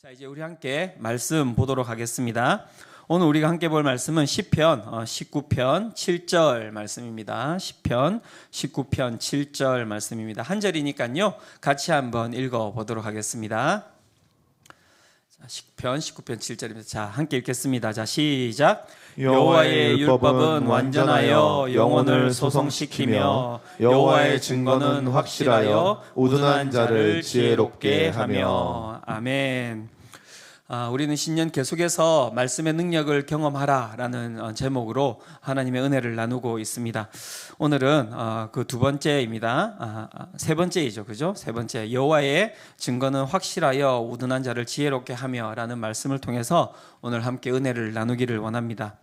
자, 이제 우리 함께 말씀 보도록 하겠습니다. 오늘 우리가 함께 볼 말씀은 시편 19편 7절 말씀입니다. 시편 19편 7절 말씀입니다. 한 절이니까요. 같이 한번 읽어 보도록 하겠습니다. 자, 시편 19편 7절입니다. 자, 함께 읽겠습니다. 자, 시작. 여호와의 율법은 완전하여 영혼을 소성시키며 여호와의 증거는 확실하여 우둔한 자를 지혜롭게 하며. 아멘. 우리는 신년 계속해서 말씀의 능력을 경험하라라는 제목으로 하나님의 은혜를 나누고 있습니다. 오늘은 그 두 번째입니다. 세 번째이죠, 그죠? 세 번째, 여호와의 증거는 확실하여 우둔한 자를 지혜롭게 하며라는 말씀을 통해서 오늘 함께 은혜를 나누기를 원합니다.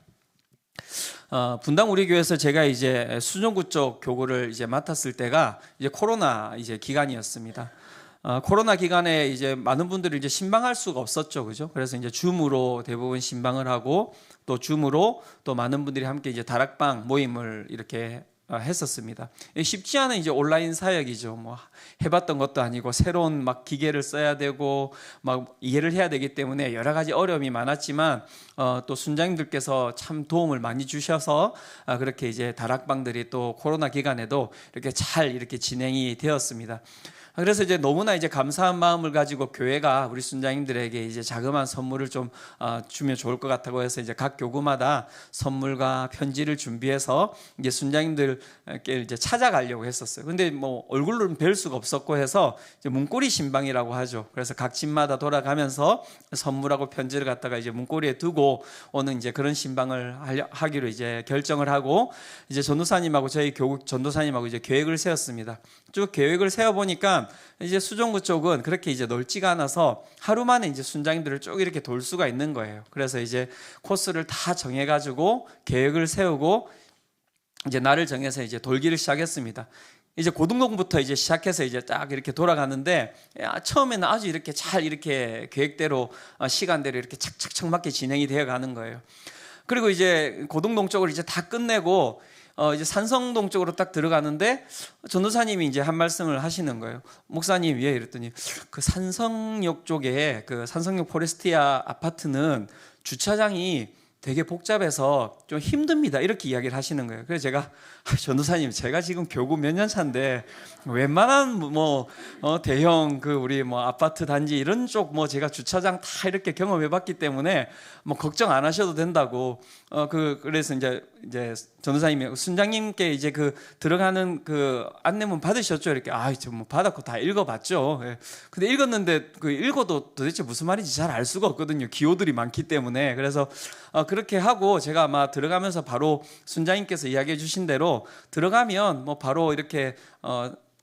분당 우리 교회에서 제가 이제 수종구 쪽 교구를 이제 맡았을 때가 이제 코로나 이제 기간이었습니다. 코로나 기간에 이제 많은 분들이 이제 신방할 수가 없었죠, 그죠? 그래서 이제 줌으로 대부분 신방을 하고 또 줌으로 또 많은 분들이 함께 이제 다락방 모임을 이렇게 했었습니다. 쉽지 않은 이제 온라인 사역이죠. 뭐 해봤던 것도 아니고 새로운 막 기계를 써야 되고 막 이해를 해야 되기 때문에 여러 가지 어려움이 많았지만 또 순장님들께서 참 도움을 많이 주셔서 그렇게 이제 다락방들이 또 코로나 기간에도 이렇게 잘 이렇게 진행이 되었습니다. 그래서 이제 너무나 이제 감사한 마음을 가지고 교회가 우리 순장님들에게 이제 자그마한 선물을 좀 주면 좋을 것 같다고 해서 이제 각 교구마다 선물과 편지를 준비해서 이제 순장님들께 이제 찾아가려고 했었어요. 근데 뭐 얼굴로는 뵐 수가 없었고 해서 이제 문고리 신방이라고 하죠. 그래서 각 집마다 돌아가면서 선물하고 편지를 갖다가 이제 문고리에 두고 오는 이제 그런 신방을 하기로 이제 결정을 하고 이제 전도사님하고 저희 교구 전도사님하고 이제 계획을 세웠습니다. 쭉 계획을 세워 보니까 이제 수종구 쪽은 그렇게 이제 넓지가 않아서 하루 만에 이제 순장님들을 쭉 이렇게 돌 수가 있는 거예요. 그래서 이제 코스를 다 정해가지고 계획을 세우고 이제 날을 정해서 이제 돌기를 시작했습니다. 이제 고등동부터 이제 시작해서 이제 딱 이렇게 돌아가는데 처음에는 아주 이렇게 잘 이렇게 계획대로 시간대로 이렇게 착착착 맞게 진행이 되어 가는 거예요. 그리고 이제 고등동 쪽을 이제 다 끝내고 이제 산성동 쪽으로 딱 들어가는데 전도사님이 이제 한 말씀을 하시는 거예요. 목사님, 예, 이랬더니 그 산성역 쪽에 그 산성역 포레스티아 아파트는 주차장이 되게 복잡해서 좀 힘듭니다. 이렇게 이야기를 하시는 거예요. 그래서 제가 전도사님, 제가 지금 교구 몇 년 차인데 웬만한 뭐 대형 그 우리 뭐 아파트 단지 이런 쪽 뭐 제가 주차장 다 이렇게 경험해봤기 때문에 뭐 걱정 안 하셔도 된다고 그래서 이제 전도사님이 순장님께 이제 그 들어가는 그 안내문 받으셨죠? 이렇게 저 뭐 받았고 다 읽어봤죠. 예. 근데 읽었는데 그 읽어도 도대체 무슨 말인지 잘 알 수가 없거든요. 기호들이 많기 때문에. 그래서 그렇게 하고 제가 아마 들어가면서 바로 순장님께서 이야기해 주신 대로 들어가면 뭐 바로 이렇게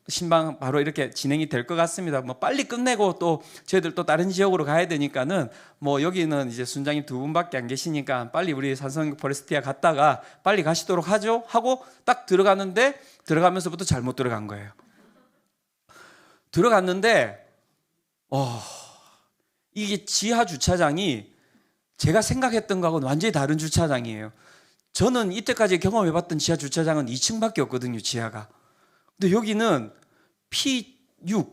신방 바로 이렇게 진행이 될 것 같습니다. 뭐 빨리 끝내고 또 저희들 또 다른 지역으로 가야 되니까는 뭐 여기는 이제 순장님 두 분밖에 안 계시니까 빨리 우리 산성 포레스티아 갔다가 빨리 가시도록 하죠 하고 딱 들어갔는데 들어가면서부터 잘못 들어간 거예요. 들어갔는데 이게 지하 주차장이 제가 생각했던 거하고는 완전히 다른 주차장이에요. 저는 이때까지 경험해봤던 지하 주차장은 2층밖에 없거든요, 지하가. 근데 여기는 P6,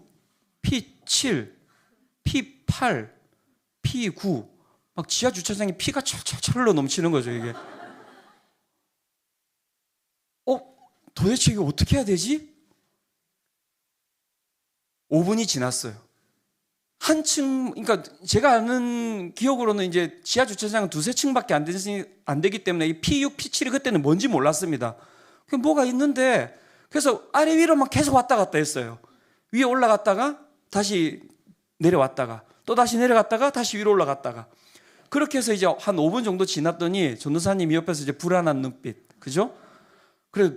P7, P8, P9 막 지하 주차장에 피가 철철철 흘러 넘치는 거죠, 이게. 도대체 이거 어떻게 해야 되지? 5분이 지났어요. 그러니까 제가 아는 기억으로는 이제 지하 주차장은 두세 층밖에 안 되기 때문에 이 P6, P7이 그때는 뭔지 몰랐습니다. 뭐가 있는데 그래서 아래 위로 막 계속 왔다 갔다 했어요. 위에 올라갔다가 다시 내려왔다가 또 다시 내려갔다가 다시 위로 올라갔다가 그렇게 해서 이제 한 5분 정도 지났더니 전도사님이 옆에서 이제 불안한 눈빛, 그죠? 그래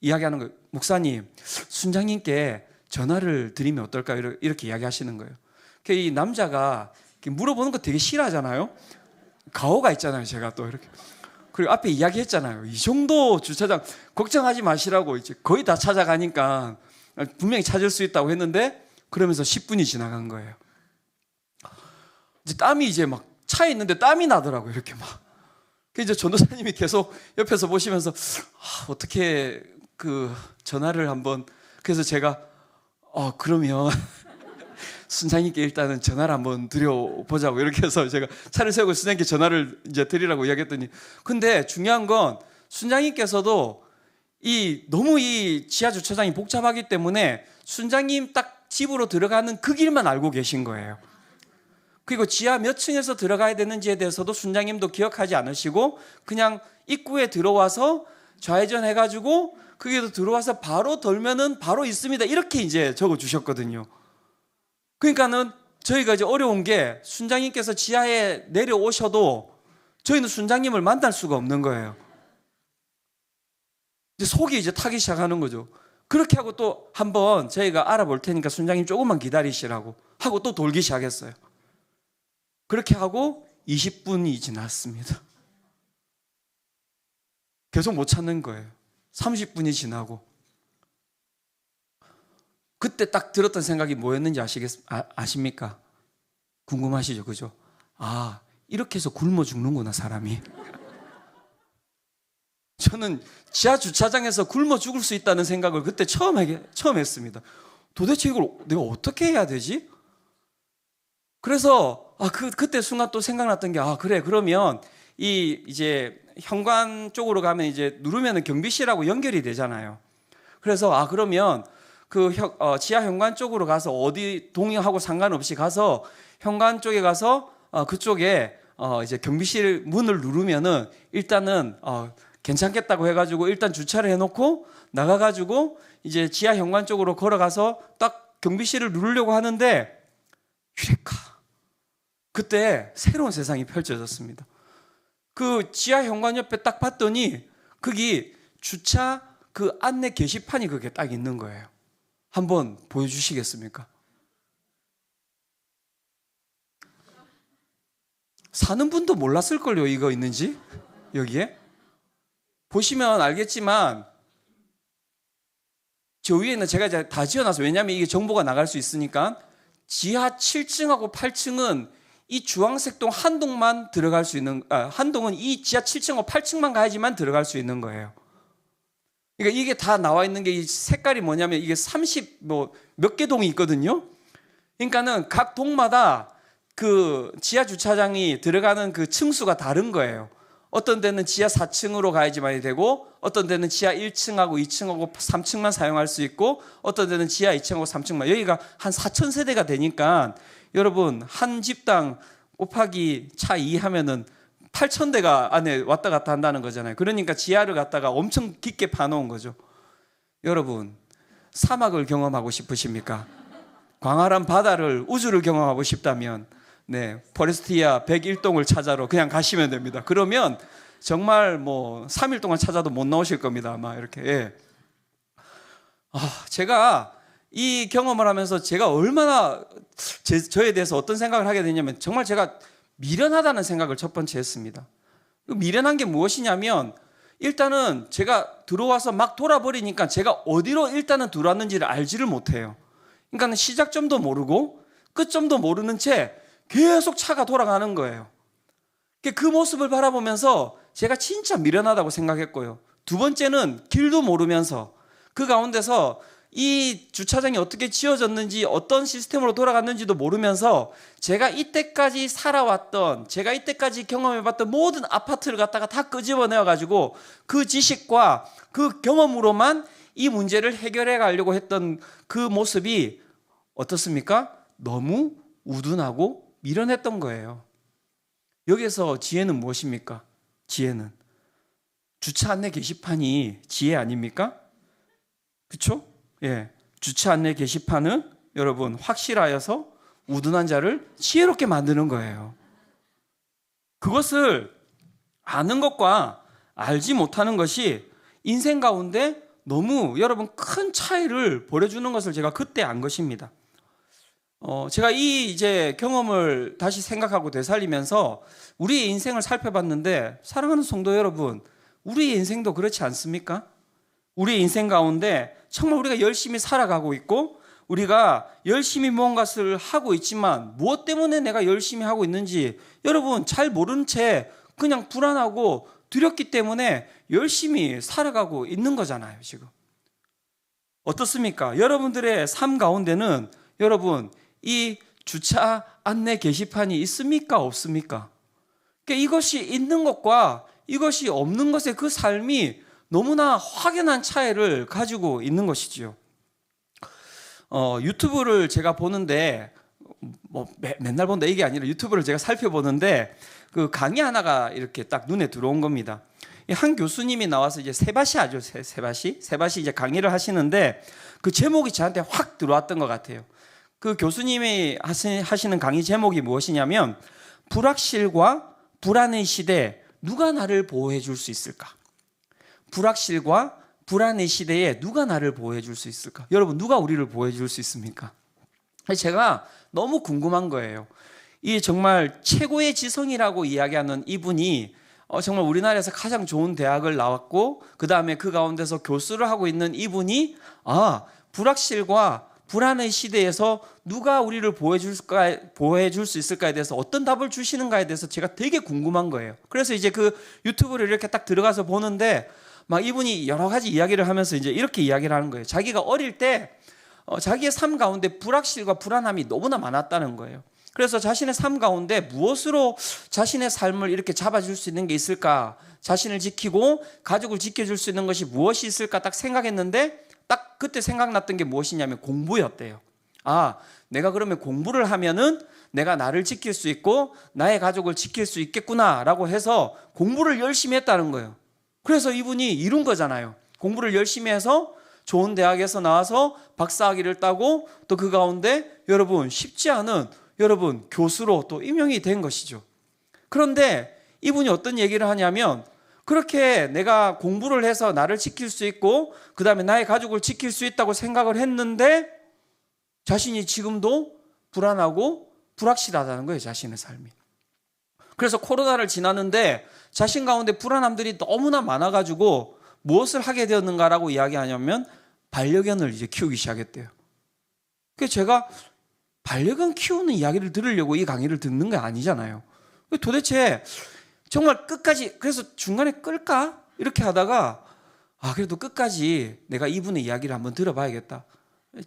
이야기하는 거예요. 목사님, 순장님께 전화를 드리면 어떨까요? 이렇게 이야기하시는 거예요. 이 남자가 물어보는 거 되게 싫어하잖아요. 가오가 있잖아요. 제가 또 이렇게. 그리고 앞에 이야기했잖아요. 이 정도 주차장 걱정하지 마시라고 이제 거의 다 찾아가니까 분명히 찾을 수 있다고 했는데 그러면서 10분이 지나간 거예요. 이제 땀이 이제 막 차에 있는데 땀이 나더라고요. 이렇게 막. 이제 전도사님이 계속 옆에서 보시면서 어떻게 그 전화를 한번 그래서 제가 그러면 순장님께 일단은 전화를 한번 드려보자고 이렇게 해서 제가 차를 세우고 순장님께 전화를 이제 드리라고 이야기했더니, 근데 중요한 건 순장님께서도 너무 이 지하 주차장이 복잡하기 때문에 순장님 딱 집으로 들어가는 그 길만 알고 계신 거예요. 그리고 지하 몇 층에서 들어가야 되는지에 대해서도 순장님도 기억하지 않으시고 그냥 입구에 들어와서 좌회전 해가지고 거기도 들어와서 바로 돌면은 바로 있습니다 이렇게 이제 적어 주셨거든요. 그러니까는 저희가 이제 어려운 게 순장님께서 지하에 내려오셔도 저희는 순장님을 만날 수가 없는 거예요. 이제 속이 이제 타기 시작하는 거죠. 그렇게 하고 또 한번 저희가 알아볼 테니까 순장님 조금만 기다리시라고 하고 또 돌기 시작했어요. 그렇게 하고 20분이 지났습니다. 계속 못 찾는 거예요. 30분이 지나고. 그때 딱 들었던 생각이 뭐였는지 아십니까? 궁금하시죠? 그죠? 아, 이렇게 해서 굶어 죽는구나, 사람이. 저는 지하 주차장에서 굶어 죽을 수 있다는 생각을 그때 처음 했습니다. 도대체 이걸 내가 어떻게 해야 되지? 그래서 그때 순간 또 생각났던 게, 그래, 그러면 이제 현관 쪽으로 가면 이제 누르면 경비실하고 연결이 되잖아요. 그래서 그러면 지하 현관 쪽으로 가서 어디 동의하고 상관없이 가서 현관 쪽에 가서 그쪽에 이제 경비실 문을 누르면은 일단은 괜찮겠다고 해가지고 일단 주차를 해놓고 나가가지고 이제 지하 현관 쪽으로 걸어가서 딱 경비실을 누르려고 하는데 유레카! 그때 새로운 세상이 펼쳐졌습니다. 그 지하 현관 옆에 딱 봤더니 거기 주차 그 안내 게시판이 그게 딱 있는 거예요. 한번 보여주시겠습니까? 사는 분도 몰랐을걸요, 이거 있는지? 여기에? 보시면 알겠지만 저 위에는 제가 이제 다 지어놨어요. 왜냐하면 이게 정보가 나갈 수 있으니까. 지하 7층하고 8층은 이 주황색 동 한 동만 들어갈 수 있는, 한 동은 이 지하 7층하고 8층만 가야지만 들어갈 수 있는 거예요. 그러니까 이게 다 나와 있는 게 이 색깔이 뭐냐면 이게 30 몇 개 동이 있거든요. 그러니까는 각 동마다 그 지하 주차장이 들어가는 그 층수가 다른 거예요. 어떤 데는 지하 4층으로 가야지만 되고, 어떤 데는 지하 1층하고 2층하고 3층만 사용할 수 있고, 어떤 데는 지하 2층하고 3층만. 여기가 한 4,000세대가 되니까 여러분 한 집당 곱하기 차 2 하면은 8,000대가 안에 왔다 갔다 한다는 거잖아요. 그러니까 지하를 갖다가 엄청 깊게 파놓은 거죠. 여러분, 사막을 경험하고 싶으십니까? 광활한 바다를, 우주를 경험하고 싶다면 포레스티아 101동을 찾아러 그냥 가시면 됩니다. 그러면 정말 3일 동안 찾아도 못 나오실 겁니다. 아마 이렇게. 예. 제가 이 경험을 하면서 제가 얼마나 저에 대해서 어떤 생각을 하게 되냐면, 정말 제가 미련하다는 생각을 첫 번째 했습니다. 미련한 게 무엇이냐면, 일단은 제가 들어와서 막 돌아버리니까 제가 어디로 일단은 들어왔는지를 알지를 못해요. 그러니까 시작점도 모르고 끝점도 모르는 채 계속 차가 돌아가는 거예요. 그 모습을 바라보면서 제가 진짜 미련하다고 생각했고요. 두 번째는 길도 모르면서 그 가운데서 이 주차장이 어떻게 지어졌는지, 어떤 시스템으로 돌아갔는지도 모르면서 제가 이때까지 살아왔던, 제가 이때까지 경험해봤던 모든 아파트를 갖다가 다 끄집어내어가지고 그 지식과 그 경험으로만 이 문제를 해결해 가려고 했던 그 모습이 어떻습니까? 너무 우둔하고 미련했던 거예요. 여기서 지혜는 무엇입니까? 지혜는 주차 안내 게시판이 지혜 아닙니까? 그렇죠? 예, 주차 안내 게시판은 여러분 확실하여서 우둔한 자를 지혜롭게 만드는 거예요. 그것을 아는 것과 알지 못하는 것이 인생 가운데 너무 여러분 큰 차이를 벌여주는 것을 제가 그때 안 것입니다. 제가 이제 경험을 다시 생각하고 되살리면서 우리의 인생을 살펴봤는데, 사랑하는 성도 여러분, 우리의 인생도 그렇지 않습니까? 우리의 인생 가운데 정말 우리가 열심히 살아가고 있고, 우리가 열심히 무언가를 하고 있지만 무엇 때문에 내가 열심히 하고 있는지 여러분 잘 모르는 채 그냥 불안하고 두렵기 때문에 열심히 살아가고 있는 거잖아요, 지금. 어떻습니까? 여러분들의 삶 가운데는 여러분 이 주차 안내 게시판이 있습니까? 없습니까? 그러니까 이것이 있는 것과 이것이 없는 것의 그 삶이 너무나 확연한 차이를 가지고 있는 것이지요. 유튜브를 제가 보는데 맨날 본다 이게 아니라 유튜브를 제가 살펴보는데 그 강의 하나가 이렇게 딱 눈에 들어온 겁니다. 한 교수님이 나와서 이제 세바시 아죠, 세바시 이제 강의를 하시는데 그 제목이 저한테 확 들어왔던 것 같아요. 그 교수님이 하시는 강의 제목이 무엇이냐면 불확실과 불안의 시대에 누가 나를 보호해 줄 수 있을까? 불확실과 불안의 시대에 누가 나를 보호해 줄 수 있을까? 여러분, 누가 우리를 보호해 줄 수 있습니까? 제가 너무 궁금한 거예요. 이 정말 최고의 지성이라고 이야기하는 이분이 정말 우리나라에서 가장 좋은 대학을 나왔고 그 다음에 그 가운데서 교수를 하고 있는 이분이 불확실과 불안의 시대에서 누가 우리를 보호해 줄 수 있을까에 대해서 어떤 답을 주시는가에 대해서 제가 되게 궁금한 거예요. 그래서 이제 그 유튜브를 이렇게 딱 들어가서 보는데 막 이분이 여러 가지 이야기를 하면서 이제 이렇게 이야기를 하는 거예요. 자기가 어릴 때 자기의 삶 가운데 불확실과 불안함이 너무나 많았다는 거예요. 그래서 자신의 삶 가운데 무엇으로 자신의 삶을 이렇게 잡아줄 수 있는 게 있을까? 자신을 지키고 가족을 지켜줄 수 있는 것이 무엇이 있을까 딱 생각했는데 딱 그때 생각났던 게 무엇이냐면 공부였대요. 내가 그러면 공부를 하면은 내가 나를 지킬 수 있고 나의 가족을 지킬 수 있겠구나라고 해서 공부를 열심히 했다는 거예요. 그래서 이분이 이룬 거잖아요. 공부를 열심히 해서 좋은 대학에서 나와서 박사학위를 따고 또 그 가운데 여러분 쉽지 않은 교수로 또 임용이 된 것이죠. 그런데 이분이 어떤 얘기를 하냐면 그렇게 내가 공부를 해서 나를 지킬 수 있고 그 다음에 나의 가족을 지킬 수 있다고 생각을 했는데 자신이 지금도 불안하고 불확실하다는 거예요. 자신의 삶이. 그래서 코로나를 지났는데 자신 가운데 불안함들이 너무나 많아가지고 무엇을 하게 되었는가라고 이야기하냐면 반려견을 이제 키우기 시작했대요. 그래서 제가 반려견 키우는 이야기를 들으려고 이 강의를 듣는 게 아니잖아요. 도대체 정말 끝까지 그래서 중간에 끌까? 이렇게 하다가 그래도 끝까지 내가 이분의 이야기를 한번 들어봐야겠다.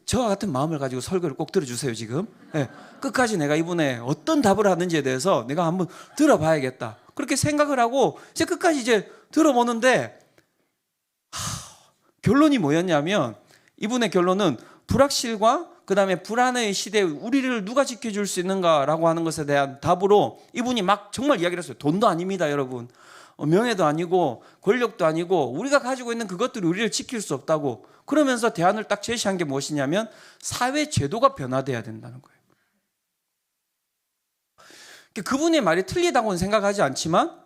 저와 같은 마음을 가지고 설교를 꼭 들어주세요 지금. 네, 끝까지 내가 이분의 어떤 답을 하는지에 대해서 내가 한번 들어봐야겠다. 그렇게 생각을 하고 이제 끝까지 이제 들어보는데 결론이 뭐였냐면 이분의 결론은 불확실과 그 다음에 불안의 시대에 우리를 누가 지켜줄 수 있는가라고 하는 것에 대한 답으로 이분이 막 정말 이야기를 했어요. 돈도 아닙니다 여러분. 명예도 아니고 권력도 아니고 우리가 가지고 있는 그것들이 우리를 지킬 수 없다고 그러면서 대안을 딱 제시한 게 무엇이냐면 사회 제도가 변화돼야 된다는 거예요. 그분의 말이 틀리다고는 생각하지 않지만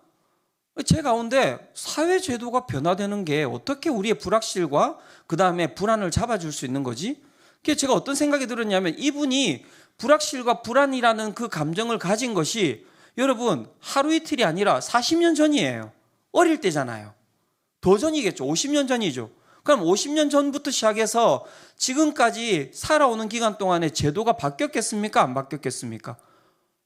제 가운데 사회 제도가 변화되는 게 어떻게 우리의 불확실과 그 다음에 불안을 잡아줄 수 있는 거지? 그래서 제가 어떤 생각이 들었냐면 이분이 불확실과 불안이라는 그 감정을 가진 것이 여러분 하루 이틀이 아니라 40년 전이에요. 어릴 때잖아요. 더 전이겠죠. 50년 전이죠. 그럼 50년 전부터 시작해서 지금까지 살아오는 기간 동안에 제도가 바뀌었겠습니까? 안 바뀌었겠습니까?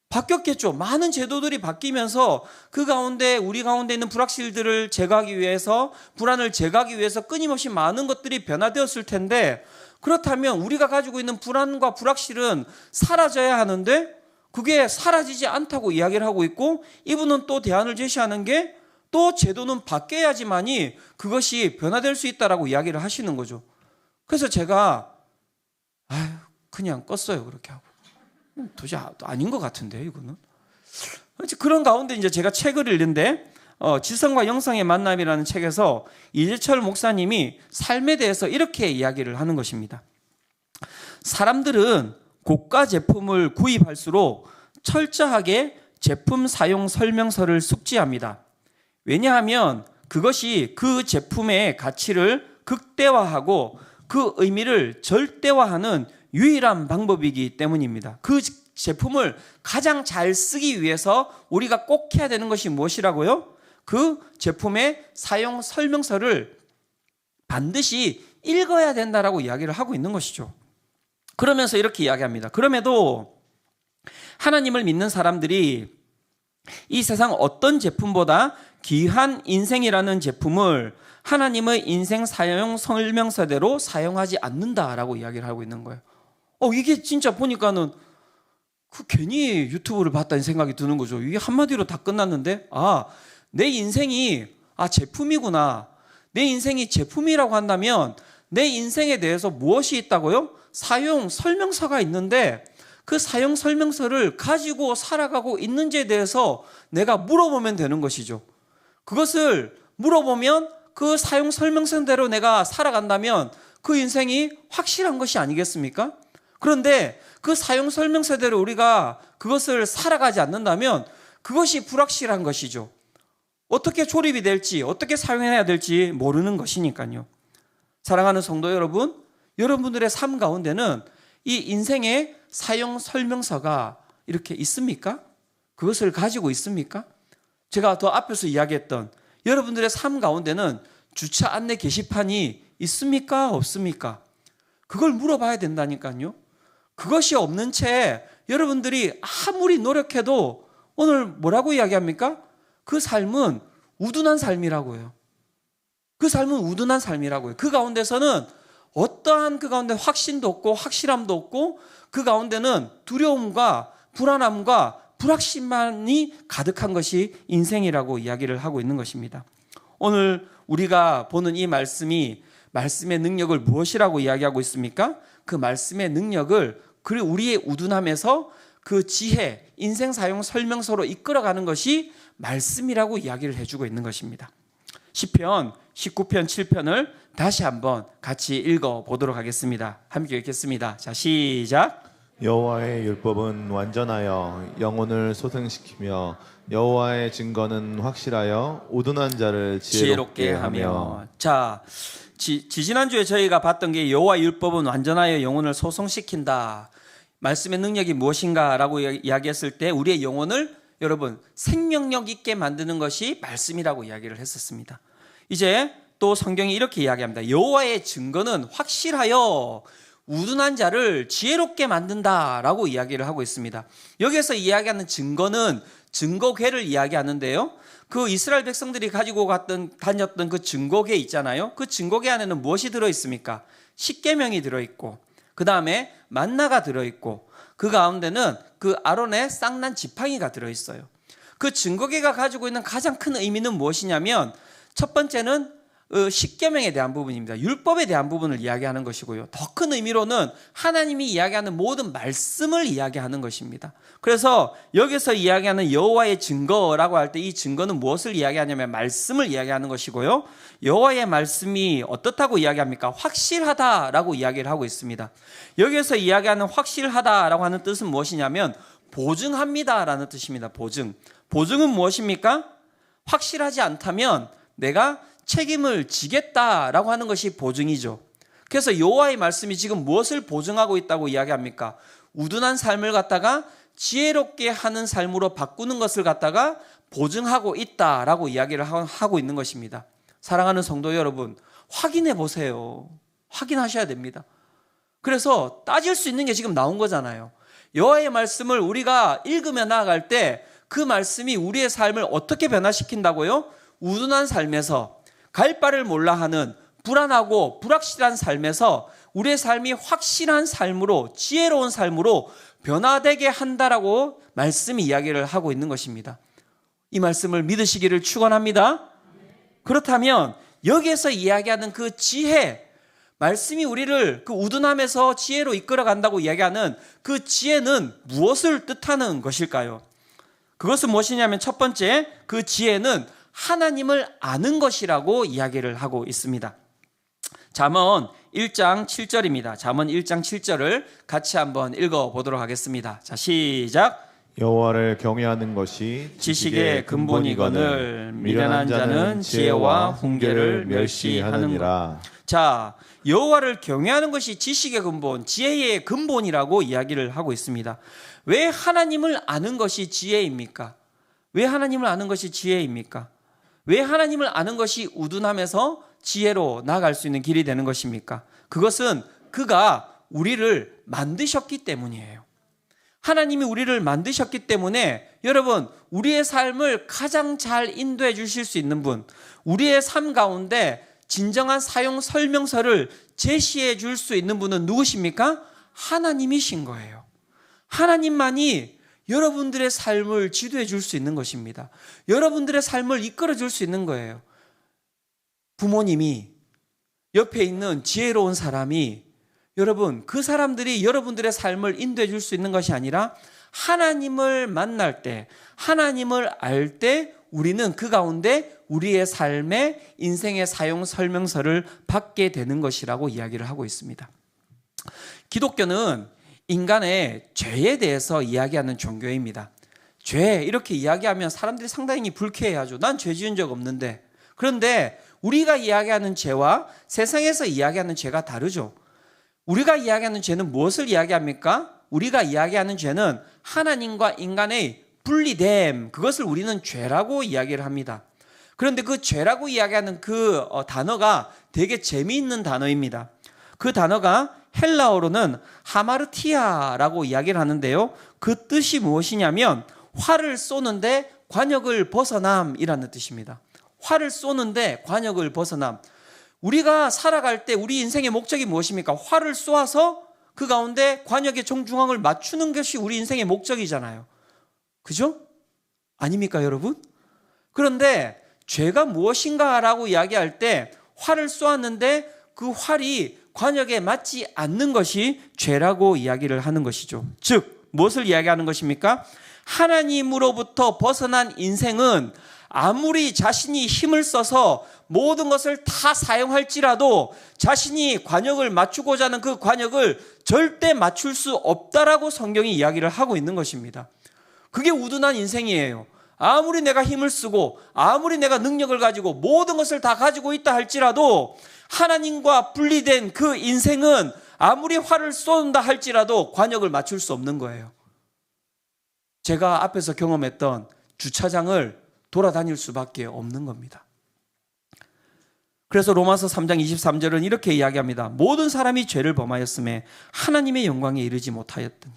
바뀌었겠죠. 많은 제도들이 바뀌면서 그 가운데 우리 가운데 있는 불확실들을 제거하기 위해서 불안을 제거하기 위해서 끊임없이 많은 것들이 변화되었을 텐데 그렇다면 우리가 가지고 있는 불안과 불확실은 사라져야 하는데 그게 사라지지 않다고 이야기를 하고 있고 이분은 또 대안을 제시하는 게 또 제도는 바뀌어야지만이 그것이 변화될 수 있다라고 이야기를 하시는 거죠. 그래서 제가 그냥 껐어요. 그렇게 하고. 도저히 아닌 것 같은데 이거는. 그런 가운데 이제 제가 책을 읽는데 지성과 영성의 만남이라는 책에서 이재철 목사님이 삶에 대해서 이렇게 이야기를 하는 것입니다. 사람들은 고가 제품을 구입할수록 철저하게 제품 사용 설명서를 숙지합니다. 왜냐하면 그것이 그 제품의 가치를 극대화하고 그 의미를 절대화하는 유일한 방법이기 때문입니다. 그 제품을 가장 잘 쓰기 위해서 우리가 꼭 해야 되는 것이 무엇이라고요? 그 제품의 사용 설명서를 반드시 읽어야 된다라고 이야기를 하고 있는 것이죠. 그러면서 이렇게 이야기합니다. 그럼에도 하나님을 믿는 사람들이 이 세상 어떤 제품보다 귀한 인생이라는 제품을 하나님의 인생 사용 설명서대로 사용하지 않는다라고 이야기를 하고 있는 거예요. 이게 진짜 보니까는 괜히 유튜브를 봤다는 생각이 드는 거죠. 이게 한마디로 다 끝났는데, 내 인생이 제품이구나. 내 인생이 제품이라고 한다면 내 인생에 대해서 무엇이 있다고요? 사용 설명서가 있는데 그 사용 설명서를 가지고 살아가고 있는지에 대해서 내가 물어보면 되는 것이죠. 그것을 물어보면 그 사용 설명서대로 내가 살아간다면 그 인생이 확실한 것이 아니겠습니까? 그런데 그 사용 설명서대로 우리가 그것을 살아가지 않는다면 그것이 불확실한 것이죠. 어떻게 조립이 될지, 어떻게 사용해야 될지 모르는 것이니까요. 사랑하는 성도 여러분, 여러분들의 삶 가운데는 이 인생의 사용 설명서가 이렇게 있습니까? 그것을 가지고 있습니까? 제가 더 앞에서 이야기했던 여러분들의 삶 가운데는 주차 안내 게시판이 있습니까? 없습니까? 그걸 물어봐야 된다니까요. 그것이 없는 채 여러분들이 아무리 노력해도 오늘 뭐라고 이야기합니까? 그 삶은 우둔한 삶이라고요. 그 삶은 우둔한 삶이라고요. 그 가운데서는 어떠한 그 가운데 확신도 없고 확실함도 없고 그 가운데는 두려움과 불안함과 불확실만이 가득한 것이 인생이라고 이야기를 하고 있는 것입니다. 오늘 우리가 보는 이 말씀이 말씀의 능력을 무엇이라고 이야기하고 있습니까? 그 말씀의 능력을 우리의 우둔함에서 그 지혜, 인생 사용 설명서로 이끌어가는 것이 말씀이라고 이야기를 해주고 있는 것입니다. 시편 19편 7편을 다시 한번 같이 읽어보도록 하겠습니다. 함께 읽겠습니다. 자, 시작. 여호와의 율법은 완전하여 영혼을 소생시키며 여호와의 증거는 확실하여 우둔한 자를 지혜롭게 하며. 자, 지난주에 저희가 봤던 게 여호와의 율법은 완전하여 영혼을 소성시킨다. 말씀의 능력이 무엇인가라고 이야기했을 때 우리의 영혼을 여러분 생명력 있게 만드는 것이 말씀이라고 이야기를 했었습니다. 이제 또 성경이 이렇게 이야기합니다. 여호와의 증거는 확실하여 우둔한 자를 지혜롭게 만든다라고 이야기를 하고 있습니다. 여기서 이야기하는 증거는 증거궤를 이야기하는데요. 그 이스라엘 백성들이 가지고 다녔던 그 증거궤 있잖아요. 그 증거궤 안에는 무엇이 들어있습니까? 십계명이 들어있고 그 다음에 만나가 들어있고 그 가운데는 그 아론의 쌍난 지팡이가 들어있어요. 그 증거궤가 가지고 있는 가장 큰 의미는 무엇이냐면 첫 번째는 십계명에 대한 부분입니다. 율법에 대한 부분을 이야기하는 것이고요. 더 큰 의미로는 하나님이 이야기하는 모든 말씀을 이야기하는 것입니다. 그래서 여기서 이야기하는 여호와의 증거라고 할 때 이 증거는 무엇을 이야기하냐면 말씀을 이야기하는 것이고요. 여호와의 말씀이 어떻다고 이야기합니까? 확실하다라고 이야기를 하고 있습니다. 여기서 이야기하는 확실하다라고 하는 뜻은 무엇이냐면 보증합니다라는 뜻입니다. 보증은 무엇입니까? 확실하지 않다면 내가 책임을 지겠다라고 하는 것이 보증이죠. 그래서 여호와의 말씀이 지금 무엇을 보증하고 있다고 이야기합니까? 우둔한 삶을 갖다가 지혜롭게 하는 삶으로 바꾸는 것을 갖다가 보증하고 있다라고 이야기를 하고 있는 것입니다. 사랑하는 성도 여러분, 확인해 보세요. 확인하셔야 됩니다. 그래서 따질 수 있는 게 지금 나온 거잖아요. 여호와의 말씀을 우리가 읽으며 나아갈 때 그 말씀이 우리의 삶을 어떻게 변화시킨다고요? 우둔한 삶에서 갈 바를 몰라 하는 불안하고 불확실한 삶에서 우리의 삶이 확실한 삶으로 지혜로운 삶으로 변화되게 한다라고 말씀이 이야기를 하고 있는 것입니다. 이 말씀을 믿으시기를 축원합니다. 그렇다면 여기에서 이야기하는 그 지혜, 말씀이 우리를 그 우둔함에서 지혜로 이끌어 간다고 이야기하는 그 지혜는 무엇을 뜻하는 것일까요? 그것은 무엇이냐면 첫 번째, 그 지혜는 하나님을 아는 것이라고 이야기를 하고 있습니다. 잠언 1장 7절입니다. 잠언 1장 7절을 같이 한번 읽어보도록 하겠습니다. 자, 시작. 여호와를 경외하는 것이 지식의 근본이거늘 미련한 자는 지혜와 훈계를 멸시하느니라. 자, 여호와를 경외하는 것이 지식의 근본, 지혜의 근본이라고 이야기를 하고 있습니다. 왜 하나님을 아는 것이 지혜입니까? 왜 하나님을 아는 것이 지혜입니까? 왜 하나님을 아는 것이 우둔함에서 지혜로 나아갈 수 있는 길이 되는 것입니까? 그것은 그가 우리를 만드셨기 때문이에요. 하나님이 우리를 만드셨기 때문에 여러분, 우리의 삶을 가장 잘 인도해 주실 수 있는 분, 우리의 삶 가운데 진정한 사용 설명서를 제시해 줄 수 있는 분은 누구십니까? 하나님이신 거예요. 하나님만이 여러분들의 삶을 지도해 줄 수 있는 것입니다. 여러분들의 삶을 이끌어 줄 수 있는 거예요. 부모님이, 옆에 있는 지혜로운 사람이, 여러분, 그 사람들이 여러분들의 삶을 인도해 줄 수 있는 것이 아니라 하나님을 만날 때, 하나님을 알 때 우리는 그 가운데 우리의 삶의 인생의 사용 설명서를 받게 되는 것이라고 이야기를 하고 있습니다. 기독교는 인간의 죄에 대해서 이야기하는 종교입니다. 죄 이렇게 이야기하면 사람들이 상당히 불쾌해하죠. 난 죄 지은 적 없는데. 그런데 우리가 이야기하는 죄와 세상에서 이야기하는 죄가 다르죠. 우리가 이야기하는 죄는 무엇을 이야기합니까? 우리가 이야기하는 죄는 하나님과 인간의 분리됨, 그것을 우리는 죄라고 이야기를 합니다. 그런데 그 죄라고 이야기하는 그 단어가 되게 재미있는 단어입니다. 그 단어가 헬라어로는 하마르티아라고 이야기를 하는데요. 그 뜻이 무엇이냐면 활을 쏘는데 관역을 벗어남이라는 뜻입니다. 활을 쏘는데 관역을 벗어남. 우리가 살아갈 때 우리 인생의 목적이 무엇입니까? 활을 쏘아서 그 가운데 관역의 정중앙을 맞추는 것이 우리 인생의 목적이잖아요. 그죠? 아닙니까, 여러분? 그런데 죄가 무엇인가라고 이야기할 때 활을 쏘았는데 그 활이 관역에 맞지 않는 것이 죄라고 이야기를 하는 것이죠. 즉, 무엇을 이야기하는 것입니까? 하나님으로부터 벗어난 인생은 아무리 자신이 힘을 써서 모든 것을 다 사용할지라도 자신이 관역을 맞추고자 하는 그 관역을 절대 맞출 수 없다라고 성경이 이야기를 하고 있는 것입니다. 그게 우둔한 인생이에요. 아무리 내가 힘을 쓰고 아무리 내가 능력을 가지고 모든 것을 다 가지고 있다 할지라도 하나님과 분리된 그 인생은 아무리 활을 쏜다 할지라도 관역을 맞출 수 없는 거예요. 제가 앞에서 경험했던 주차장을 돌아다닐 수밖에 없는 겁니다. 그래서 로마서 3장 23절은 이렇게 이야기합니다. 모든 사람이 죄를 범하였음에 하나님의 영광에 이르지 못하였더니.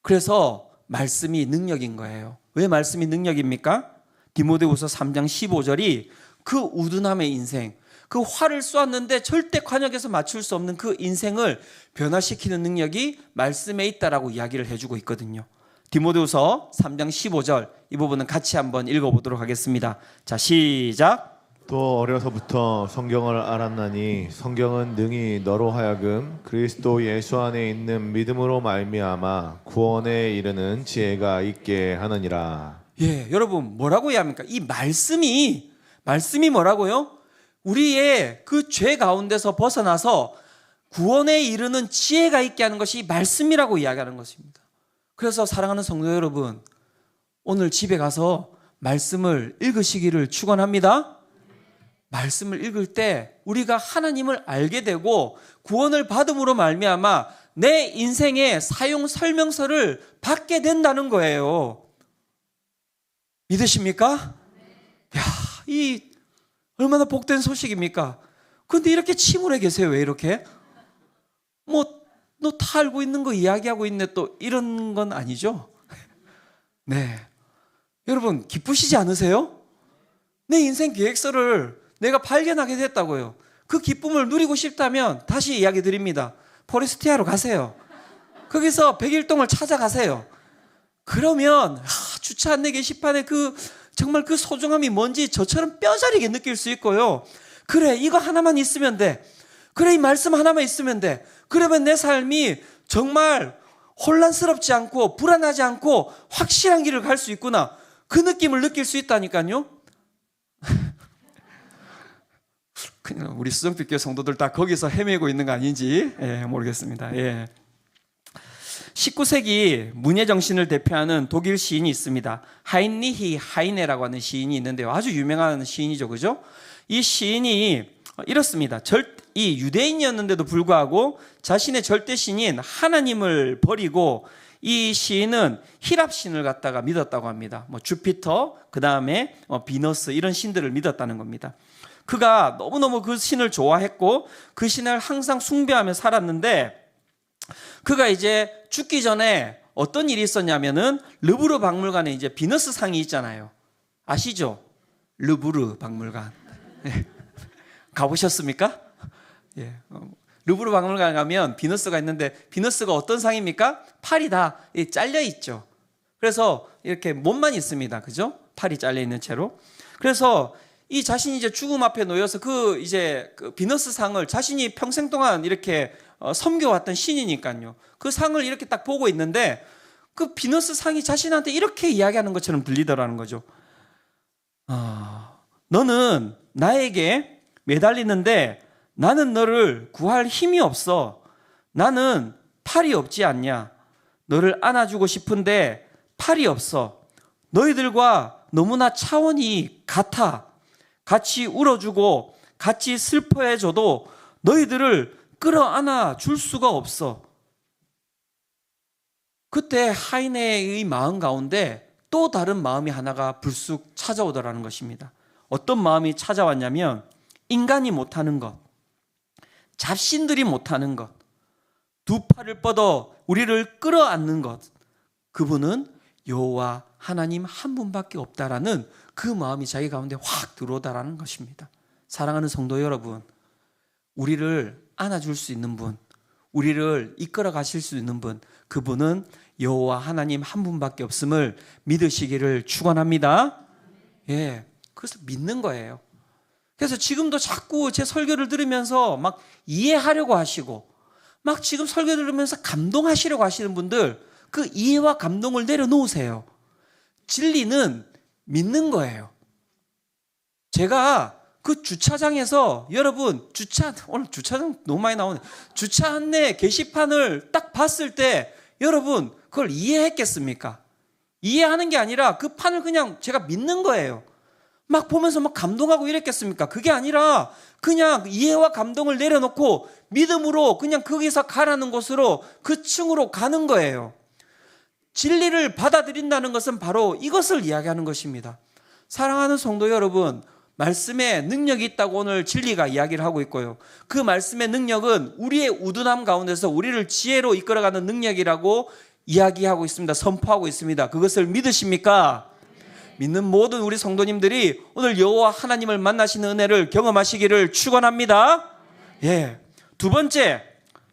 그래서 말씀이 능력인 거예요. 왜 말씀이 능력입니까? 디모데후서 3장 15절이 그 우둔함의 인생, 그 활을 쏘았는데 절대 관역에서 맞출 수 없는 그 인생을 변화시키는 능력이 말씀에 있다라고 이야기를 해주고 있거든요. 디모데후서 3장 15절 이 부분은 같이 한번 읽어보도록 하겠습니다. 자, 시작. 또 어려서부터 성경을 알았나니 성경은 능히 너로 하여금 그리스도 예수 안에 있는 믿음으로 말미암아 구원에 이르는 지혜가 있게 하느니라. 예, 여러분 뭐라고 해야 합니까? 이 말씀이 뭐라고요? 우리의 그 죄 가운데서 벗어나서 구원에 이르는 지혜가 있게 하는 것이 말씀이라고 이야기하는 것입니다. 그래서 사랑하는 성도 여러분, 오늘 집에 가서 말씀을 읽으시기를 축원합니다. 말씀을 읽을 때 우리가 하나님을 알게 되고 구원을 받음으로 말미암아 내 인생의 사용 설명서를 받게 된다는 거예요. 믿으십니까? 야, 이 얼마나 복된 소식입니까? 그런데 이렇게 침울해 계세요. 왜 이렇게? 너 다 알고 있는 거 이야기하고 있네 또 이런 건 아니죠? 네, 여러분 기쁘시지 않으세요? 내 인생 계획서를 내가 발견하게 됐다고요. 그 기쁨을 누리고 싶다면 다시 이야기 드립니다. 포레스티아로 가세요. 거기서 백일동을 찾아가세요. 그러면 주차 안내 게시판에 정말 그 소중함이 뭔지 저처럼 뼈저리게 느낄 수 있고요. 그래, 이거 하나만 있으면 돼. 그래, 이 말씀 하나만 있으면 돼. 그러면 내 삶이 정말 혼란스럽지 않고 불안하지 않고 확실한 길을 갈 수 있구나. 그 느낌을 느낄 수 있다니까요. 그냥 우리 수정빛교회 성도들 다 거기서 헤매고 있는 거 아닌지 모르겠습니다. 19세기 문예 정신을 대표하는 독일 시인이 있습니다. 하인리히 하이네라고 하는 시인이 있는데요. 아주 유명한 시인이죠, 그죠? 이 시인이 이렇습니다. 이 유대인이었는데도 불구하고 자신의 절대신인 하나님을 버리고 이 시인은 히랍 신을 갖다가 믿었다고 합니다. 주피터, 그 다음에 비너스 이런 신들을 믿었다는 겁니다. 그가 너무너무 그 신을 좋아했고 그 신을 항상 숭배하며 살았는데 그가 이제 죽기 전에 어떤 일이 있었냐면은 르브르 박물관에 이제 비너스 상이 있잖아요. 아시죠? 르브르 박물관. 가보셨습니까? 예. 루브르 박물관 가면 비너스가 있는데 비너스가 어떤 상입니까? 팔이 다 잘려 있죠. 그래서 이렇게 몸만 있습니다. 그죠? 팔이 잘려 있는 채로. 그래서 이 자신이 이제 죽음 앞에 놓여서 그 비너스 상을 자신이 평생 동안 이렇게 섬겨왔던 신이니까요. 그 상을 이렇게 딱 보고 있는데 그 비너스 상이 자신한테 이렇게 이야기하는 것처럼 들리더라는 거죠. 너는 나에게 매달리는데 나는 너를 구할 힘이 없어. 나는 팔이 없지 않냐. 너를 안아주고 싶은데 팔이 없어. 너희들과 너무나 차원이 같아. 같이 울어주고 같이 슬퍼해줘도 너희들을 끌어안아 줄 수가 없어. 그때 하이네의 마음 가운데 또 다른 마음이 하나가 불쑥 찾아오더라는 것입니다. 어떤 마음이 찾아왔냐면 인간이 못하는 것, 잡신들이 못하는 것, 두 팔을 뻗어 우리를 끌어안는 것, 그분은 여호와 하나님 한 분밖에 없다라는 그 마음이 자기 가운데 확 들어오다라는 것입니다. 사랑하는 성도 여러분, 우리를 안아줄 수 있는 분, 우리를 이끌어 가실 수 있는 분, 그분은 여호와 하나님 한 분밖에 없음을 믿으시기를 축원합니다. 예, 그래서 믿는 거예요. 그래서 지금도 자꾸 제 설교를 들으면서 막 이해하려고 하시고 막 지금 설교 들으면서 감동하시려고 하시는 분들, 그 이해와 감동을 내려놓으세요. 진리는 믿는 거예요. 제가 그 주차장에서 여러분 오늘 주차장 너무 많이 나오네. 주차 안내 게시판을 딱 봤을 때 여러분 그걸 이해했겠습니까? 이해하는 게 아니라 그 판을 그냥 제가 믿는 거예요. 막 보면서 막 감동하고 이랬겠습니까? 그게 아니라 그냥 이해와 감동을 내려놓고 믿음으로 그냥 거기서 가라는 곳으로 그 층으로 가는 거예요. 진리를 받아들인다는 것은 바로 이것을 이야기하는 것입니다. 사랑하는 성도 여러분, 말씀에 능력이 있다고 오늘 진리가 이야기를 하고 있고요. 그 말씀의 능력은 우리의 우둔함 가운데서 우리를 지혜로 이끌어가는 능력이라고 이야기하고 있습니다. 선포하고 있습니다. 그것을 믿으십니까? 믿는 모든 우리 성도님들이 오늘 여호와 하나님을 만나시는 은혜를 경험하시기를 축원합니다. 예. 두 번째,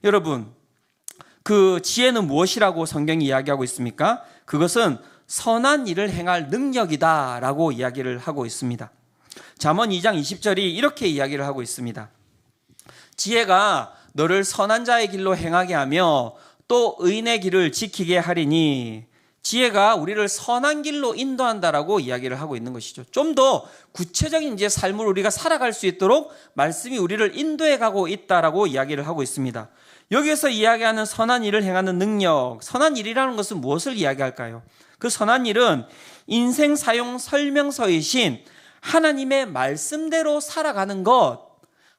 여러분, 그 지혜는 무엇이라고 성경이 이야기하고 있습니까? 그것은 선한 일을 행할 능력이다라고 이야기를 하고 있습니다. 잠언 2장 20절이 이렇게 이야기를 하고 있습니다. 지혜가 너를 선한 자의 길로 행하게 하며 또 의인의 길을 지키게 하리니, 지혜가 우리를 선한 길로 인도한다라고 이야기를 하고 있는 것이죠. 좀 더 구체적인 이제 삶을 우리가 살아갈 수 있도록 말씀이 우리를 인도해 가고 있다라고 이야기를 하고 있습니다. 여기에서 이야기하는 선한 일을 행하는 능력, 선한 일이라는 것은 무엇을 이야기할까요? 그 선한 일은 인생 사용 설명서이신 하나님의 말씀대로 살아가는 것,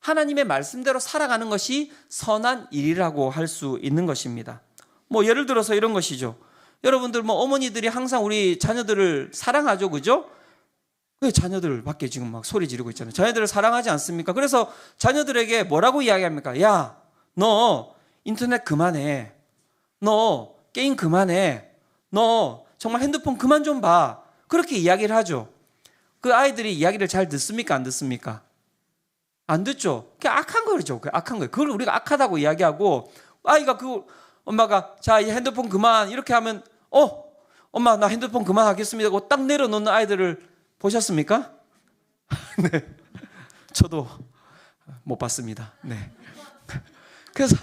하나님의 말씀대로 살아가는 것이 선한 일이라고 할 수 있는 것입니다. 뭐 예를 들어서 이런 것이죠. 여러분들 뭐 어머니들이 항상 우리 자녀들을 사랑하죠, 그죠? 왜 자녀들 밖에 지금 막 소리 지르고 있잖아요. 자녀들을 사랑하지 않습니까? 그래서 자녀들에게 뭐라고 이야기합니까? 야, 너 인터넷 그만해. 너 게임 그만해. 너 정말 핸드폰 그만 좀 봐. 그렇게 이야기를 하죠. 그 아이들이 이야기를 잘 듣습니까? 안 듣습니까? 안 듣죠. 그게 악한 거죠. 그게 악한 거예요. 그걸 우리가 악하다고 이야기하고, 아이가 엄마가 자, 이제 핸드폰 그만 이렇게 하면 엄마 나 핸드폰 그만하겠습니다 하고 딱 내려놓는 아이들을 보셨습니까? 네, 저도 못 봤습니다. 네. 그래서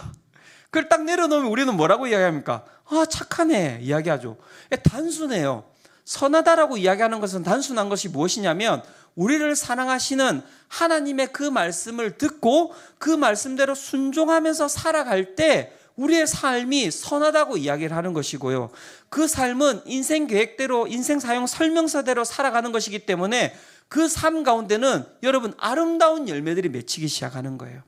그걸 딱 내려놓으면 우리는 뭐라고 이야기합니까? 착하네 이야기하죠. 단순해요. 선하다라고 이야기하는 것은 단순한 것이 무엇이냐면 우리를 사랑하시는 하나님의 그 말씀을 듣고 그 말씀대로 순종하면서 살아갈 때 우리의 삶이 선하다고 이야기를 하는 것이고요. 그 삶은 인생 계획대로, 인생 사용 설명서대로 살아가는 것이기 때문에 그 삶 가운데는 여러분 아름다운 열매들이 맺히기 시작하는 거예요.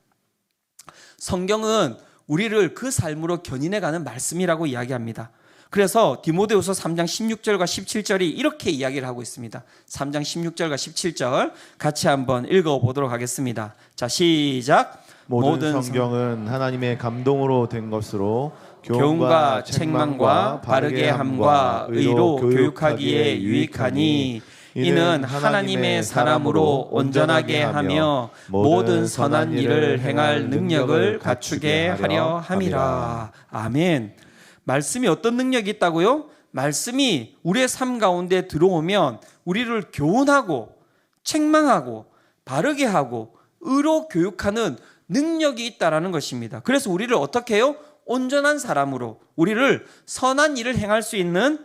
성경은 우리를 그 삶으로 견인해가는 말씀이라고 이야기합니다. 그래서 디모데후서 3장 16절과 17절이 이렇게 이야기를 하고 있습니다. 3장 16절과 17절 같이 한번 읽어보도록 하겠습니다. 자, 시작. 모든 성경은 하나님의 감동으로 된 것으로 교훈과 책망과 바르게 함과 의로 교육하기에 유익하니 이는 하나님의 사람으로 온전하게 하며 모든 선한 일을 행할 능력을 갖추게 하려 함이라. 아멘. 말씀이 어떤 능력이 있다고요? 말씀이 우리의 삶 가운데 들어오면 우리를 교훈하고 책망하고 바르게 하고 의로 교육하는 능력이 있다라는 것입니다. 그래서 우리를 어떻게 해요? 온전한 사람으로, 우리를 선한 일을 행할 수 있는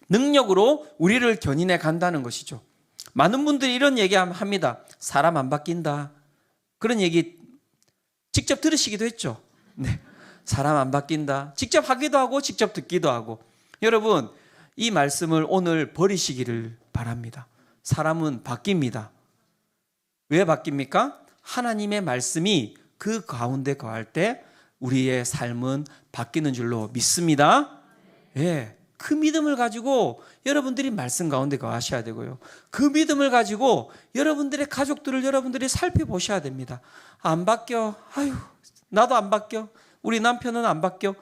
능력으로 우리를 견인해 간다는 것이죠. 많은 분들이 이런 얘기 합니다. 사람 안 바뀐다. 그런 얘기 직접 들으시기도 했죠. 네. 사람 안 바뀐다. 직접 하기도 하고 직접 듣기도 하고. 여러분, 이 말씀을 오늘 버리시기를 바랍니다. 사람은 바뀝니다. 왜 바뀝니까? 하나님의 말씀이 그 가운데 거할 때 우리의 삶은 바뀌는 줄로 믿습니다. 예, 그 믿음을 가지고 여러분들이 말씀 가운데 거하셔야 되고요. 그 믿음을 가지고 여러분들의 가족들을 여러분들이 살펴보셔야 됩니다. 안 바뀌어. 아유, 나도 안 바뀌어. 우리 남편은 안 바뀌어.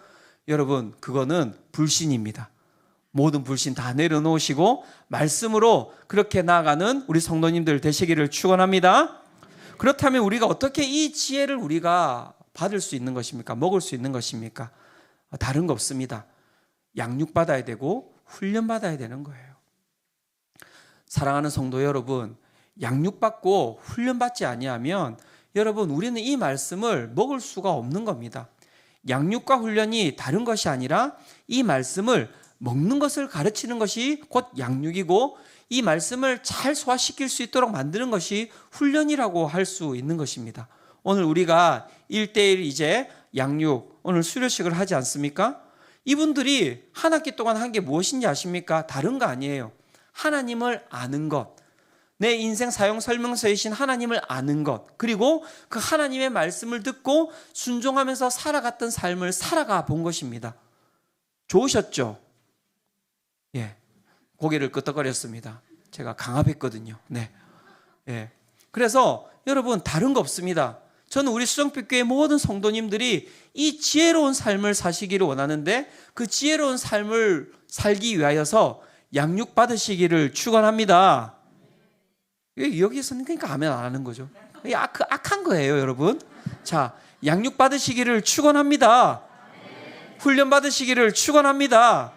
여러분, 그거는 불신입니다. 모든 불신 다 내려놓으시고 말씀으로 그렇게 나아가는 우리 성도님들 되시기를 축원합니다. 그렇다면 우리가 어떻게 이 지혜를 우리가 받을 수 있는 것입니까? 먹을 수 있는 것입니까? 다른 거 없습니다. 양육받아야 되고 훈련받아야 되는 거예요. 사랑하는 성도 여러분, 양육받고 훈련받지 아니하면 여러분, 우리는 이 말씀을 먹을 수가 없는 겁니다. 양육과 훈련이 다른 것이 아니라 이 말씀을 먹는 것을 가르치는 것이 곧 양육이고, 이 말씀을 잘 소화시킬 수 있도록 만드는 것이 훈련이라고 할 수 있는 것입니다. 오늘 우리가 1:1 이제 양육, 오늘 수료식을 하지 않습니까? 이분들이 한 학기 동안 한 게 무엇인지 아십니까? 다른 거 아니에요. 하나님을 아는 것, 내 인생 사용 설명서이신 하나님을 아는 것, 그리고 그 하나님의 말씀을 듣고 순종하면서 살아갔던 삶을 살아가 본 것입니다. 좋으셨죠? 예, 고개를 끄덕거렸습니다. 제가 강압했거든요. 네, 예. 그래서 여러분, 다른 거 없습니다. 저는 우리 수정빛교회 모든 성도님들이 이 지혜로운 삶을 사시기를 원하는데, 그 지혜로운 삶을 살기 위하여서 양육 받으시기를 축원합니다. 여기서는 그러니까 아멘 안 하는 거죠. 이게 악한 거예요, 여러분. 자, 양육 받으시기를 축원합니다. 훈련 받으시기를 축원합니다.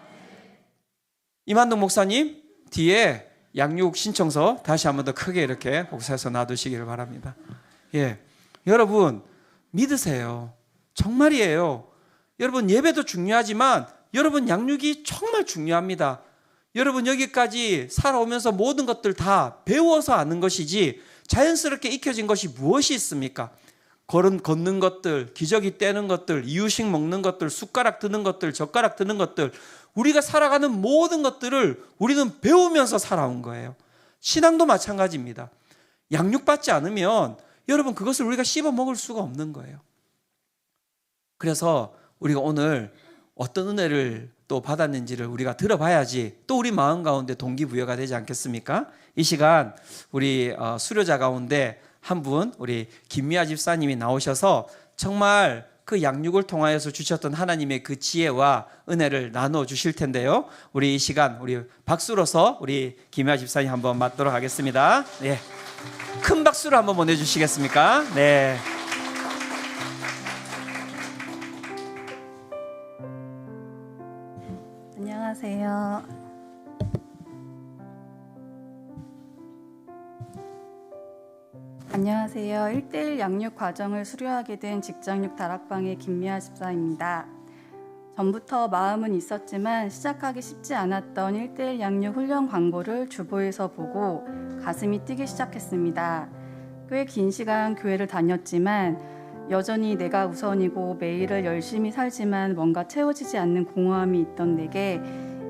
이만동 목사님, 뒤에 양육 신청서 다시 한 번 더 크게 이렇게 복사해서 놔두시기를 바랍니다. 예, 여러분 믿으세요. 정말이에요. 여러분, 예배도 중요하지만 여러분 양육이 정말 중요합니다. 여러분, 여기까지 살아오면서 모든 것들 다 배워서 아는 것이지 자연스럽게 익혀진 것이 무엇이 있습니까? 걷는 것들, 기저귀 떼는 것들, 이유식 먹는 것들, 숟가락 드는 것들, 젓가락 드는 것들, 우리가 살아가는 모든 것들을 우리는 배우면서 살아온 거예요. 신앙도 마찬가지입니다. 양육받지 않으면 여러분, 그것을 우리가 씹어 먹을 수가 없는 거예요. 그래서 우리가 오늘 어떤 은혜를 또 받았는지를 우리가 들어봐야지 또 우리 마음 가운데 동기부여가 되지 않겠습니까? 이 시간 우리 수료자 가운데 한 분, 우리 김미아 집사님이 나오셔서 정말 그 양육을 통하여서 주셨던 하나님의 그 지혜와 은혜를 나눠 주실 텐데요. 우리 이 시간 우리 박수로서 우리 김미아 집사님 한번 맞도록 하겠습니다. 네, 큰 박수로 한번 보내주시겠습니까? 네. 안녕하세요. 안녕하세요. 1:1 양육 과정을 수료하게 된 직장육 다락방의 김미아 집사입니다. 전부터 마음은 있었지만 시작하기 쉽지 않았던 1:1 양육 훈련 광고를 주보에서 보고 가슴이 뛰기 시작했습니다. 꽤 긴 시간 교회를 다녔지만 여전히 내가 우선이고 매일을 열심히 살지만 뭔가 채워지지 않는 공허함이 있던 내게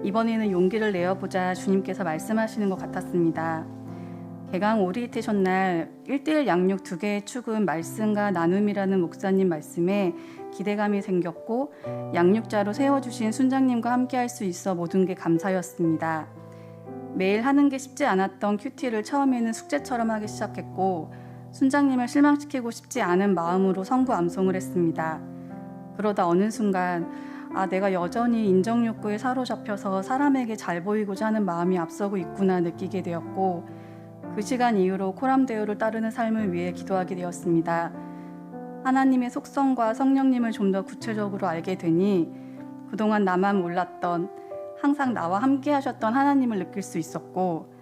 이번에는 용기를 내어보자 주님께서 말씀하시는 것 같았습니다. 개강 오리엔테이션 날 1:1 양육 2개의 축은 말씀과 나눔이라는 목사님 말씀에 기대감이 생겼고, 양육자로 세워주신 순장님과 함께 할 수 있어 모든 게 감사였습니다. 매일 하는 게 쉽지 않았던 큐티를 처음에는 숙제처럼 하기 시작했고, 순장님을 실망시키고 싶지 않은 마음으로 성부 암송을 했습니다. 그러다 어느 순간 내가 여전히 인정 욕구에 사로잡혀서 사람에게 잘 보이고자 하는 마음이 앞서고 있구나 느끼게 되었고, 그 시간 이후로 코람데오를 따르는 삶을 위해 기도하게 되었습니다. 하나님의 속성과 성령님을 좀 더 구체적으로 알게 되니 그동안 나만 몰랐던, 항상 나와 함께 하셨던 하나님을 느낄 수 있었고,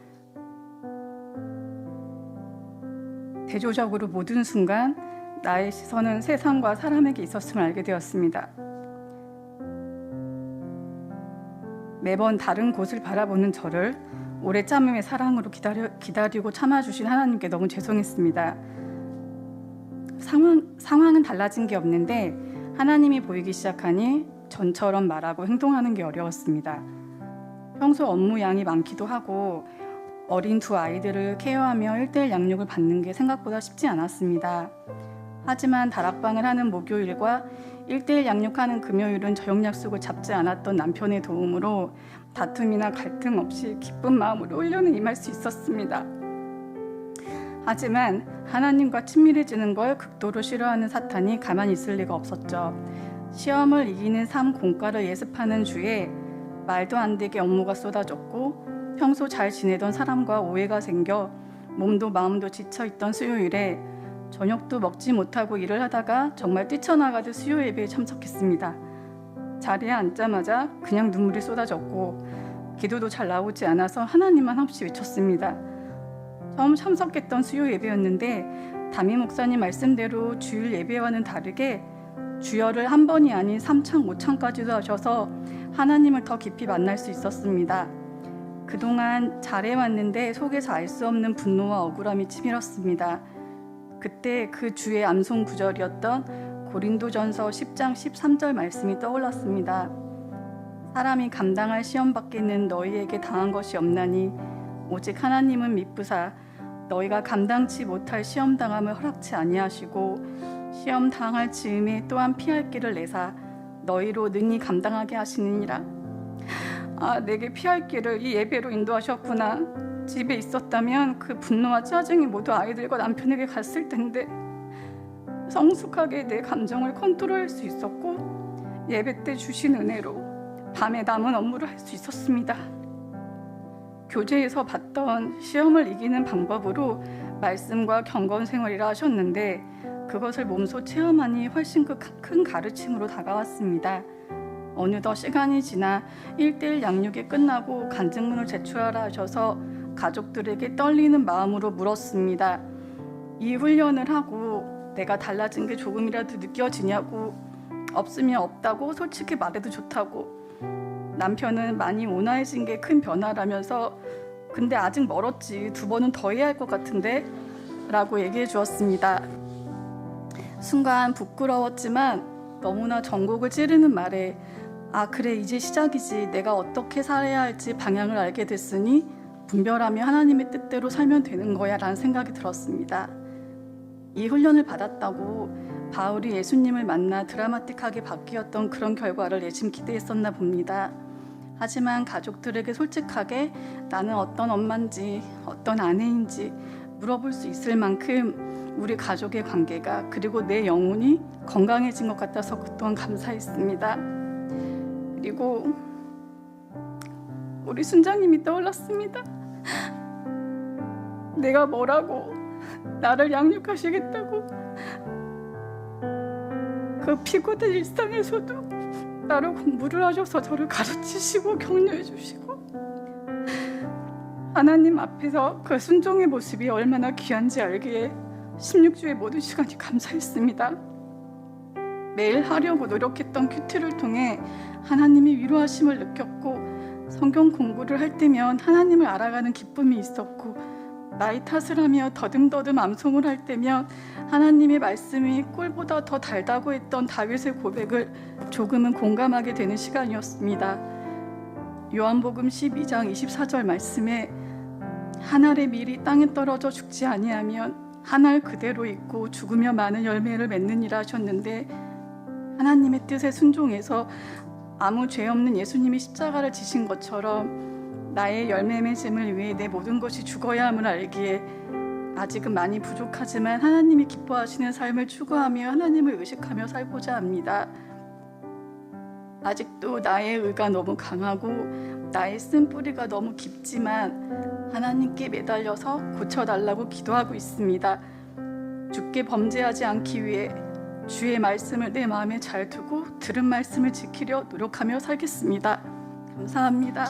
대조적으로 모든 순간 나의 시선은 세상과 사람에게 있었음을 알게 되었습니다. 매번 다른 곳을 바라보는 저를 오래 참음의 사랑으로 기다리고 참아주신 하나님께 너무 죄송했습니다. 상황은 달라진 게 없는데 하나님이 보이기 시작하니 전처럼 말하고 행동하는 게 어려웠습니다. 평소 업무 양이 많기도 하고 어린 두 아이들을 케어하며 1:1 양육을 받는 게 생각보다 쉽지 않았습니다. 하지만 다락방을 하는 목요일과 1:1 양육하는 금요일은 저녁 약속을 잡지 않았던 남편의 도움으로 다툼이나 갈등 없이 기쁜 마음으로 훈련에 임할 수 있었습니다. 하지만 하나님과 친밀해지는 걸 극도로 싫어하는 사탄이 가만히 있을 리가 없었죠. 시험을 이기는 삶 공과를 예습하는 주에 말도 안 되게 업무가 쏟아졌고, 평소 잘 지내던 사람과 오해가 생겨 몸도 마음도 지쳐있던 수요일에 저녁도 먹지 못하고 일을 하다가 정말 뛰쳐나가듯 수요 예배에 참석했습니다. 자리에 앉자마자 그냥 눈물이 쏟아졌고 기도도 잘 나오지 않아서 하나님만 없이 외쳤습니다. 처음 참석했던 수요 예배였는데 담임 목사님 말씀대로 주일 예배와는 다르게 주여를 한 번이 아닌 3창 5창까지도 하셔서 하나님을 더 깊이 만날 수 있었습니다. 그동안 잘해왔는데 속에서 알 수 없는 분노와 억울함이 치밀었습니다. 그때 그 주의 암송 구절이었던 고린도전서 10장 13절 말씀이 떠올랐습니다. 사람이 감당할 시험 밖에는 너희에게 당한 것이 없나니 오직 하나님은 미쁘사 너희가 감당치 못할 시험 당함을 허락치 아니하시고 시험 당할 즈음에 또한 피할 길을 내사 너희로 능히 감당하게 하시느니라. 내게 피할 길을 이 예배로 인도하셨구나. 집에 있었다면 그 분노와 짜증이 모두 아이들과 남편에게 갔을 텐데 성숙하게 내 감정을 컨트롤할 수 있었고, 예배 때 주신 은혜로 밤에 남은 업무를 할 수 있었습니다. 교재에서 봤던 시험을 이기는 방법으로 말씀과 경건 생활이라 하셨는데 그것을 몸소 체험하니 훨씬 큰 가르침으로 다가왔습니다. 어느덧 시간이 지나 1:1 양육이 끝나고 간증문을 제출하라 하셔서 가족들에게 떨리는 마음으로 물었습니다. 이 훈련을 하고 내가 달라진 게 조금이라도 느껴지냐고, 없으면 없다고 솔직히 말해도 좋다고. 남편은 많이 온화해진 게 큰 변화라면서 근데 아직 멀었지, 2번은 더 해야 할 것 같은데 라고 얘기해 주었습니다. 순간 부끄러웠지만 너무나 전곡을 찌르는 말에 그래 이제 시작이지, 내가 어떻게 살아야 할지 방향을 알게 됐으니 분별하며 하나님의 뜻대로 살면 되는 거야 라는 생각이 들었습니다. 이 훈련을 받았다고 바울이 예수님을 만나 드라마틱하게 바뀌었던 그런 결과를 내심 기대했었나 봅니다. 하지만 가족들에게 솔직하게 나는 어떤 엄마인지 어떤 아내인지 물어볼 수 있을 만큼 우리 가족의 관계가 그리고 내 영혼이 건강해진 것 같아서 그동안 감사했습니다. 그리고 우리 순자님이 떠올랐습니다. 내가 뭐라고 나를 양육하시겠다고, 그 피고된 일상에서도 나를 공부를 하셔서 저를 가르치시고 격려해 주시고 하나님 앞에서 그 순종의 모습이 얼마나 귀한지 알기에 16주의 모든 시간이 감사했습니다. 매일 하려고 노력했던 큐티를 통해 하나님이 위로하심을 느꼈고, 성경 공부를 할 때면 하나님을 알아가는 기쁨이 있었고, 나의 탓을 하며 더듬더듬 암송을 할 때면 하나님의 말씀이 꿀보다 더 달다고 했던 다윗의 고백을 조금은 공감하게 되는 시간이었습니다. 요한복음 12장 24절 말씀에 한 알의 밀이 땅에 떨어져 죽지 아니하면 한 알 그대로 있고 죽으며 많은 열매를 맺느니라 하셨는데, 하나님의 뜻에 순종해서 아무 죄 없는 예수님이 십자가를 지신 것처럼 나의 열매 맺음을 위해 내 모든 것이 죽어야 함을 알기에 아직은 많이 부족하지만 하나님이 기뻐하시는 삶을 추구하며 하나님을 의식하며 살고자 합니다. 아직도 나의 의가 너무 강하고 나의 쓴뿌리가 너무 깊지만 하나님께 매달려서 고쳐달라고 기도하고 있습니다. 주께 범죄하지 않기 위해 주의 말씀을 내 마음에 잘 두고 들은 말씀을 지키려 노력하며 살겠습니다. 감사합니다.